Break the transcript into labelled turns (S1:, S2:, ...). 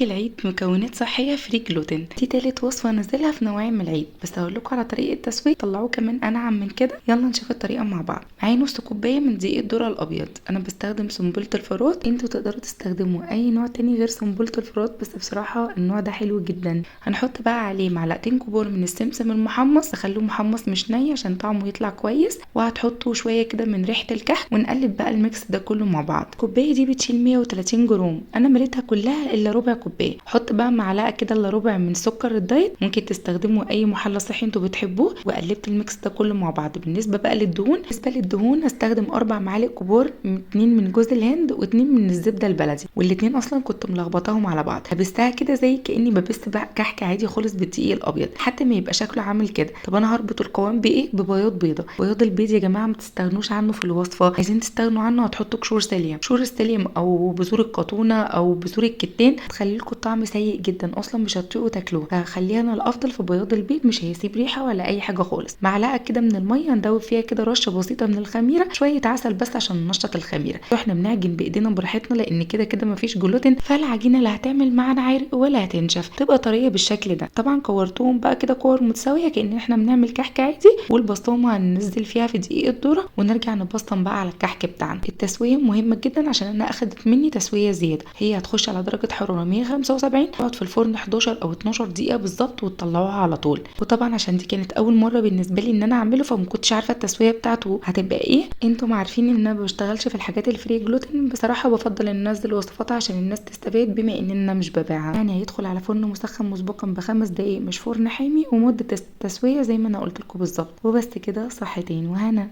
S1: كحك العيد مكونات صحية فري جلوتين. دي تالت وصفة انزلها في نوعين من العيد، بس هقول لكم على طريقة تسوية طلعوه كمان انعم من كده. يلا نشوف الطريقة مع بعض. معايا نص كوباية من دقيق الذرة الابيض، انا بستخدم سنبلة الفرات، انتوا تقدروا تستخدموا اي نوع تاني غير سنبلة الفرات، بس بصراحة النوع ده حلو جدا. هنحط بقى عليه معلقتين كبار من السمسم المحمص، تخلوه محمص مش ني عشان طعمه يطلع كويس، وهتحطوا شوية كده من ريحة الكحك، ونقلب بقى الميكس ده كله مع بعض. الكوباية دي بتشيل 130 جرام، انا مليتها كلها الا ربع كوبايه. حط بقى معلقه كده الا ربع من سكر الدايت، ممكن تستخدموا اي محلى صحي انتوا بتحبوه. وقلبت الميكس ده كله مع بعض. بالنسبه بقى للدهون هستخدم 4 معالق كبار، 2 من جوز الهند و2 من الزبده البلدي، والاتنين اصلا كنت ملخبطاهم على بعض. هبستها كده زي كاني ببست بقى كحك عادي خالص بالدقيق الابيض، حتى ما يبقى شكله عامل كده. طب انا هربط القوام بايه؟ ببياض بيضه. بياض البيض يا جماعه ما تستغنوش عنه في الوصفه، عايزين تستغنوا عنه هتحطوا قشور السيليوم او بذور القطونه او بذور الكتان، هتخلي لكم الطعم سيء جدا، اصلا مش هتطيقوا تاكلوه. فخليها انا الافضل في بياض البيض، مش هيسيب ريحه ولا اي حاجه خالص. معلقه كده من الميه ندوب فيها كده رشه بسيطه من الخميره، شويه عسل بس عشان ننشط الخميره. احنا بنعجن بايدينا براحتنا لان كده كده مفيش جلوتين، فالعجينه لا هتعمل معانا عرق ولا هتنشف، تبقى طريه بالشكل ده. طبعا كورتوهم بقى كده كور متساويه كأن احنا بنعمل كحك عادي، والبسطامه هننزل فيها في دقيق الذره، ونرجع نبسطم بقى على الكحك بتاعنا. التسويه مهمه جدا عشان انا اخدت مني تسويه زياده. هي هتخش على درجه حراره 175، تقعد في الفرن 11 او 12 دقيقه بالظبط، وتطلعوها على طول. وطبعا عشان دي كانت اول مره بالنسبه لي ان انا اعمله، فما كنتش عارفه التسويه بتاعته هتبقى ايه. انتم عارفين ان انا ما بشتغلش في الحاجات الفري جلوتين، بصراحه بفضل ان انزل وصفاتها عشان الناس تستفاد، بما ان انا مش ببيعها. يعني هيدخل على فرن مسخن مسبقا ب5 دقايق، مش فرن حامي، ومده التسويه زي ما انا قلت لكم بالظبط. وبس كده، صحتين وهنا.